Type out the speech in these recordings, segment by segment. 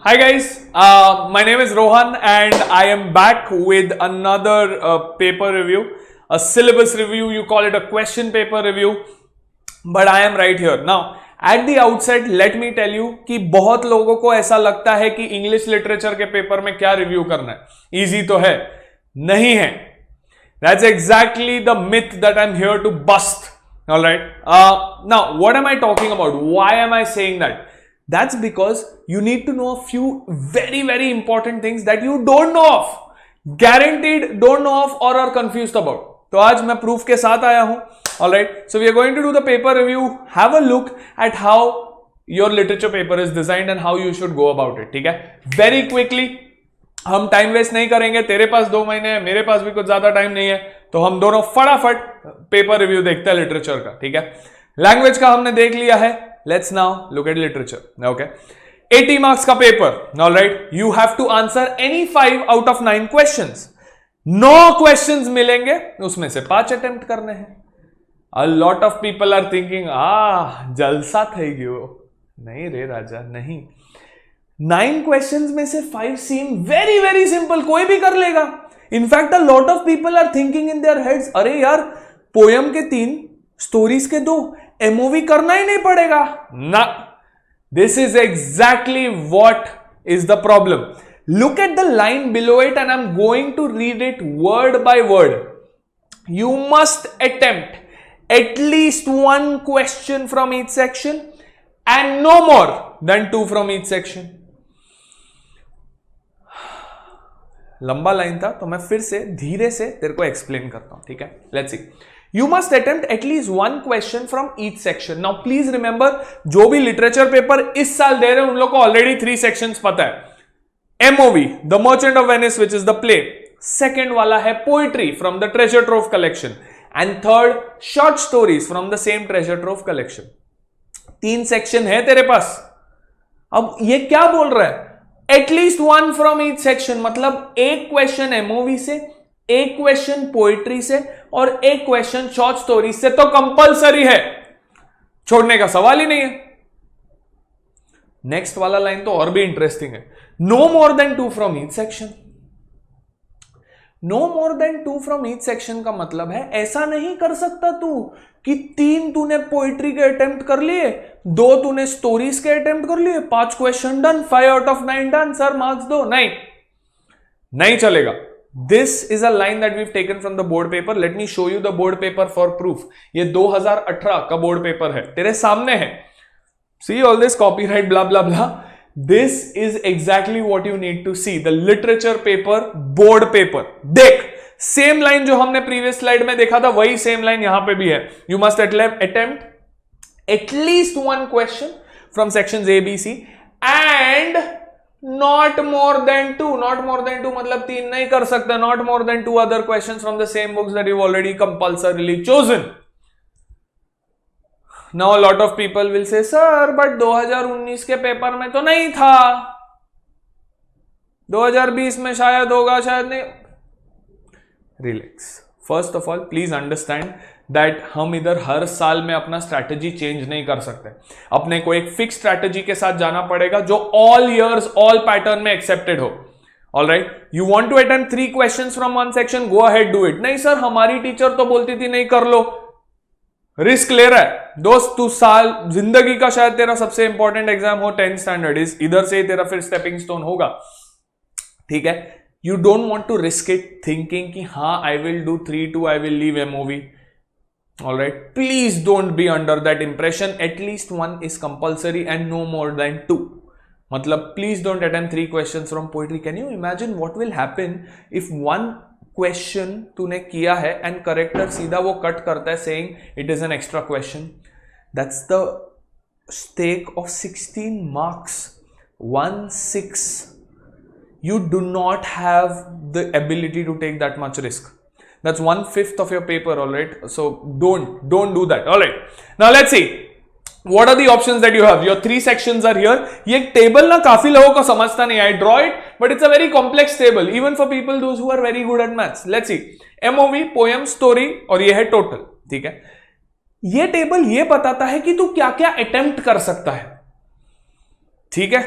Hi guys, my name is Rohan and I am back with another paper review, a syllabus review, you call it a question paper review, but I am right here. Now, at the outset, let me tell you कि बहुत लोगों को ऐसा लगता है कि English literature के paper में क्या रिव्यू करना है, इजी तो है, नहीं है. That's exactly the myth that I'm here to bust. All right. Now, what am I talking about? Why am I saying that? That's because you need to know a few very, very important things that you don't know of. Guaranteed don't know of or are confused about. तो आज मैं proof के साथ आया हूं. All right. So we are going to do the paper review. Have a look at how your literature paper is designed and how you should go about it. ठीक है? Very quickly. हम time waste नहीं करेंगे. तेरे पास 2 महीने है, मेरे पास भी कुछ ज्यादा टाइम नहीं है, तो हम दोनों फटाफट पेपर रिव्यू देखते हैं लिटरेचर का. ठीक है? लैंग्वेज का हमने देख लिया है. Let's now look at literature. Okay. 80 marks का paper. All right. You have to answer any 5 out of 9 questions. 9 questions मिलेंगे, उसमें से 5 attempt करने हैं. A lot of people are thinking, जलसा થઈ ગયો. नहीं रे राजा, नहीं. 9 questions में से 5 seem very very simple. कोई भी कर लेगा. In fact, a lot of people are thinking in their heads, अरे यार, पोयम के 3, स्टोरीज के 2, एमओवी करना ही नहीं पड़ेगा ना. This is exactly what is the problem. Look at the line below it and I am going to read it word by word. You must attempt at least 1 question from each section and no more than 2 from each section. लंबा line था तो मैं फिर से धीरे से तेरे को एक्सप्लेन करता हूं. ठीक है? Let's see. You must attempt at least 1 question from each section. Now please remember, जो भी लिटरेचर पेपर इस साल दे रहे हैं उन लोग को ऑलरेडी 3 सेक्शंस पता है. MOV, the Merchant of Venice which is the play. Second वाला है poetry from the treasure trove collection and third short stories from the same treasure trove collection. 3 section है तेरे पास. अब ये क्या बोल रहा है? एटलीस्ट 1 फ्रॉम ईच सेक्शन, मतलब 1 क्वेश्चन एमओवी से, 1 क्वेश्चन पोएट्री से और 1 क्वेश्चन शॉर्ट स्टोरी से तो कंपलसरी है, छोड़ने का सवाल ही नहीं है. नेक्स्ट वाला लाइन तो और भी इंटरेस्टिंग है. No more than 2 from each section. No more than 2 from each section का मतलब है ऐसा नहीं कर सकता तू कि 3 तूने पोएट्री के अटेम्प्ट कर लिए, 2 तूने स्टोरीज के अटेम्प्ट कर लिए, 5 question done, 5 out of 9 done, sir marks दो. नहीं चलेगा. This is a line that we've taken from the board paper. Let me show you the board paper for proof. ये 2018 का board paper है, तेरे सामने है. See all this copyright blah blah blah. This is exactly what you need to see. The literature paper, board paper. देख, same line जो हमने previous slide में देखा था, वही same line यहां पे भी है. You must attempt at least 1 question from sections A, B, C and not more than 2. Not more than 2 मतलब 3 नहीं कर सकते. Not more than 2 other questions from the same books that you've already compulsorily chosen. Now a lot of people will say, sir, but 2019 के paper में तो नहीं था, 2020 में शायद होगा, शायद नहीं. Relax. First of all, please understand that हम इधर हर साल में अपना स्ट्रैटेजी चेंज नहीं कर सकते. अपने को एक फिक्स स्ट्रैटेजी के साथ जाना पड़ेगा जो ऑल ईयर्स ऑल पैटर्न में एक्सेप्टेड हो. Alright. You want to attempt 3 questions from 1 section, go ahead do it. नहीं सर, हमारी टीचर तो बोलती थी नहीं कर लो. रिस्क ले रहा है दोस्त तू. साल जिंदगी का शायद तेरा सबसे इंपॉर्टेंट एग्जाम हो 10th स्टैंडर्ड, इधर से तेरा फिर स्टेपिंग स्टोन होगा. ठीक है? You don't want to risk it thinking कि हाँ I will do 3-2, I will leave MOV. All right, please don't be under that impression. At least 1 is compulsory and no more than 2. मतलब please don't attempt 3 questions from poetry. Can you imagine what will happen if 1 question तूने किया है and corrector सीधा वो cut करता है saying it is an extra question. That's the stake of 16 marks. 1/6. You do not have the ability to take that much risk. That's 1/5 of your paper, all right? So don't do that. All right. Now let's see. What are the options that you have? Your 3 sections are here. ये table ना काफी लोगों को समझता नहीं. I draw it, but it's a very complex table, even for people those who are very good at maths. Let's see. MOV, poem, story, और ये है total. ठीक है? ये टेबल ये बताता है कि तू क्या क्या अटेम्प्ट कर सकता है. ठीक है?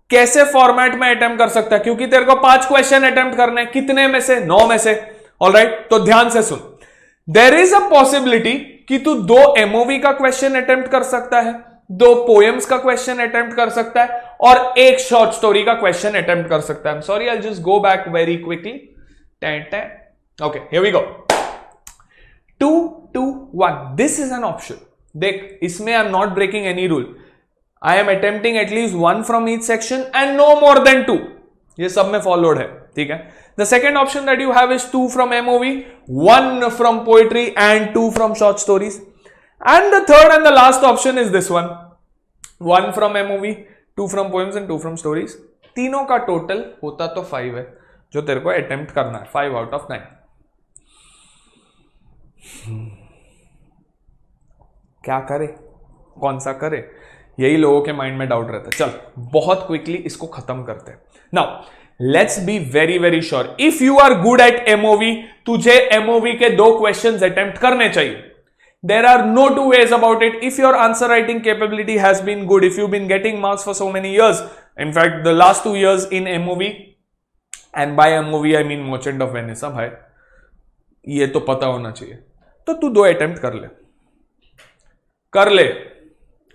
कैसे फॉर्मेट में अटेम्प्ट कर सकता है, क्योंकि तेरे को 5 क्वेश्चन अटेम्प्ट करने हैं, कितने में से? 9 में से। ऑलराइट, तो ध्यान से सुन, देयर इज अ पॉसिबिलिटी कि तू 2 एमओवी का क्वेश्चन अटेम्प्ट कर सकता है, 2 पोएम्स का क्वेश्चन अटेम्प्ट कर सकता है और 1 शॉर्ट स्टोरी का क्वेश्चन अटेम्प्ट कर सकता है। I am sorry, I just go back very quickly. Okay, here we go. 2, 2, 1, this is an option. देख, इसमें I am not breaking any rule. I am attempting at least 1 from each section and no more than 2। ये सब में followed है, ठीक है। The second option that you have is 2 from MOV, 1 from poetry and 2 from short stories. And the third and the last option is this one, 1 from MOV, 2 from poems and 2 from stories. तीनों का total होता तो 5 है, जो तेरे को attempt करना है, 5 out of 9। क्या करे, कौन सा करे, यही लोगों के माइंड में डाउट रहता है। चल बहुत क्विकली इसको खत्म करते हैं। Now let's be very very sure, if you are good at MOV, तुझे एमओवी के 2 क्वेश्चंस अटेम्प्ट करने चाहिए। There are no two ways about it. If your answer writing capability has been good, if you've been getting marks for so many years, in fact the last 2 years in MOV, and by MOV I mean Merchant of Venice, भाई ये तो पता होना चाहिए, तो तू 2 attempt कर ले।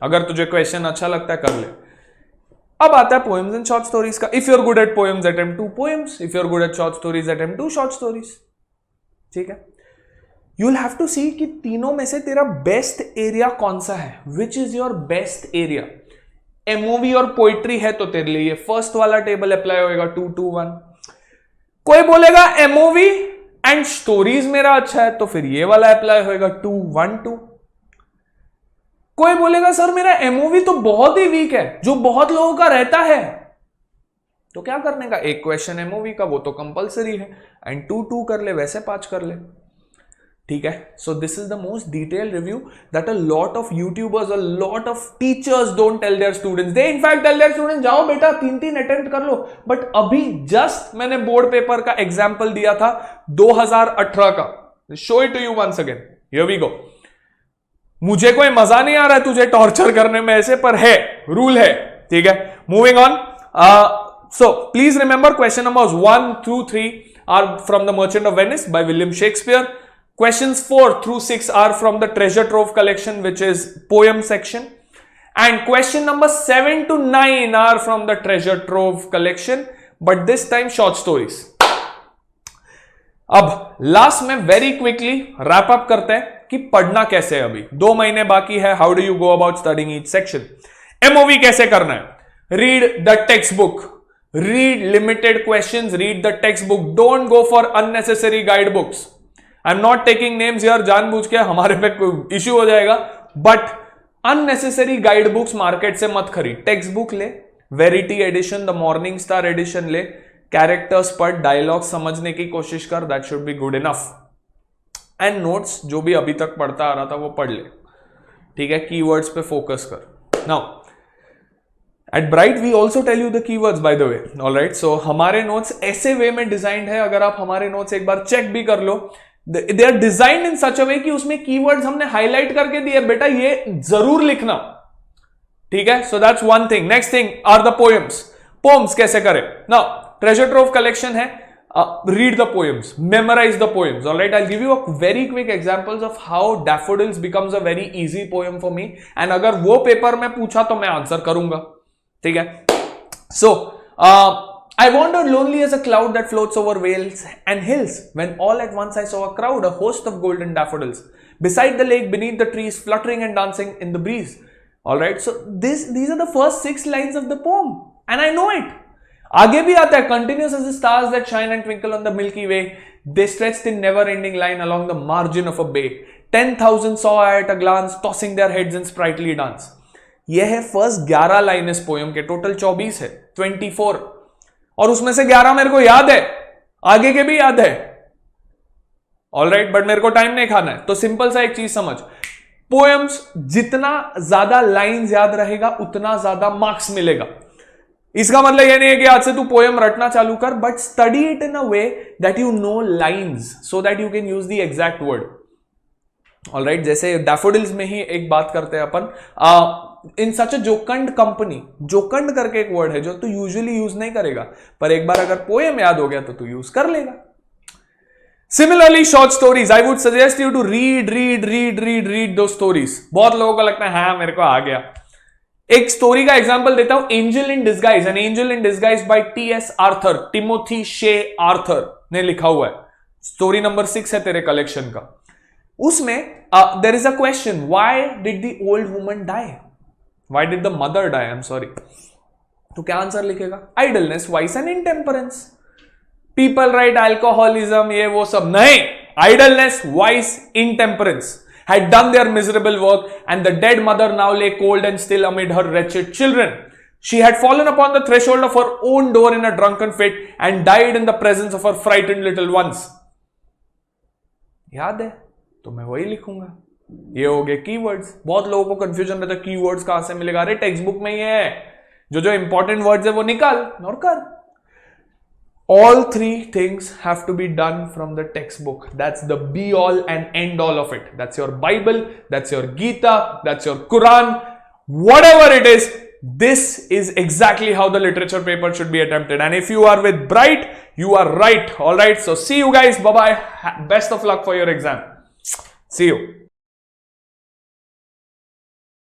अगर तुझे क्वेश्चन अच्छा लगता है कर ले। अब आता है पोएम्स एंड शॉर्ट स्टोरीज का। If you are good at poems attempt 2 poems, if you are good at short stories attempt 2 short stories, ठीक है। You'll have to see कि तीनों में से तेरा बेस्ट एरिया कौन सा है, which is your best area. MOV और पोइट्री है तो तेरे लिए फर्स्ट वाला टेबल अप्लाई होएगा, 2, 2, 1। कोई बोलेगा एमओवी एंड स्टोरीज मेरा अच्छा है तो फिर ये वाला अप्लाई होएगा, 2, 1, 2। कोई बोलेगा सर मेरा एमओवी तो बहुत ही वीक है, जो बहुत लोगों का रहता है, तो क्या करने का, 1 क्वेश्चन एमओवी का, वो तो कंपलसरी है, एंड 2, 2 कर ले, वैसे 5 कर ले, ठीक है। So this is the most detailed review that a lot of YouTubers, a lot of teachers don't tell their students. They in fact tell their students जाओ बेटा 3-3 अटेम्प्ट कर लो। बट अभी जस्ट मैंने बोर्ड पेपर का एग्जांपल दिया था 2018 का। Show it to you once again, here we go. मुझे कोई मजा नहीं आ रहा है तुझे टॉर्चर करने में ऐसे, पर है, रूल है, ठीक है। Moving on, so please remember question numbers 1 through 3 are from the Merchant of Venice by William Shakespeare. Questions 4 through 6 are from the treasure trove collection, which is poem section, and question number 7 to 9 are from the treasure trove collection, but this time short stories. अब last में very quickly wrap up करते हैं कि पढ़ना कैसे है। अभी 2 महीने बाकी है। How do you go about studying each section? MOV कैसे करना है? Read the text book, read limited questions, read the text book, don't go for unnecessary guide books. I am not taking names यार, जानबूझ के हमारे पे कोई issue हो जाएगा, but unnecessary guide books market से मत खरीद। टेक्स्ट बुक ले, Verity edition, the Morning Star edition ले, कैरेक्टर्स पढ़, डायलॉग समझने की कोशिश कर, that should be good enough. And notes जो भी अभी तक पढ़ता आ रहा था वो पढ़ ले, ठीक है। कीवर्ड्स पे फोकस कर। Now at bright we also tell you the keywords by the way, alright. So हमारे नोट्स ऐसे वे में डिजाइंड है, अगर आप हमारे नोट्स एक बार चेक भी कर लो, दे आर डिजाइन्ड इन सच अ वे कि उसमें कीवर्ड्स हमने हाईलाइट करके दिए, बेटा ये जरूर लिखना, ठीक है। So that's one thing. Next thing are the poems. Poems कैसे करें? नाउ ट्रेजर ट्रोव कलेक्शन है, read the poems, memorize the poems, all right. I'll give you a very quick examples of how daffodils becomes a very easy poem for me, and अगर वो paper में पूछा तो मैं answer करूंगा, ठीक है। So I wandered lonely as a cloud that floats over vales and hills, when all at once I saw a crowd, a host of golden daffodils, beside the lake, beneath the trees, fluttering and dancing in the breeze. All right, so these are the first 6 lines of the poem, and I know it. आगे भी आता है, continuous as the stars that shine and twinkle on the Milky Way, they stretched in never-ending line along the margin of a bay. 10,000 saw I at a glance, tossing their heads in sprightly dance. यह है first 11 line इस poem के, total 24 है, 24, और उसमें से 11 मेरे को याद है, आगे के भी याद है, ऑलराइट, बट मेरे को टाइम नहीं खाना है। तो सिंपल सा एक चीज समझ, पोएम्स जितना ज्यादा लाइंस याद रहेगा उतना ज्यादा मार्क्स मिलेगा। इसका मतलब यह नहीं है कि आज से तू पोएम रटना चालू कर, but study it in a way that you know lines so that you can use the exact word, alright. जैसे डैफोडिल्स में ही एक बात करते हैं अपन, इन सच अ जोकंड कंपनी, जोकंड करके एक वर्ड है जो तू यूजुअली यूज नहीं करेगा, पर एक बार अगर पोएम याद हो गया तो तू यूज कर लेगा. Similarly, short stories. I would suggest you to read those stories. बहुत लोगों को लगता है हाँ मेरे को आ गया. एक स्टोरी का एग्जांपल देता हूं, angel in disguise. An angel in disguise by TS. Arthur, Timothy Shay Arthur ने लिखा हुआ है. स्टोरी नंबर 6 है तेरे कलेक्शन का. उसमें there is a question, why did the old woman die, why did the mother die, I am sorry. तो क्या आंसर लिखेगा? Idleness, vice and intemperance. People write alcoholism, ये वो सब नहीं. Idleness, vice, intemperance had done their miserable work, and the dead mother now lay cold and still amid her wretched children. She had fallen upon the threshold of her own door in a drunken fit and died in the presence of her frightened little ones. याद है? तो मैं वही लिखूंगा. ये हो गए keywords. बहुत लोगों को कंफ्यूजन रहता है कीवर्ड्स कहां से मिलेगा. अरे टेक्स्ट बुक में ही है, जो इंपॉर्टेंट वर्ड्स है वो निकाल और कर. All three things have to be done from the textbook. That's the be all and end all of it. That's your Bible, that's your Gita, that's your Quran, whatever it is. This is exactly how the literature paper should be attempted. And if you are with Bright, you are right. All right. So see you guys. Bye bye. Best of luck for your exam. See you.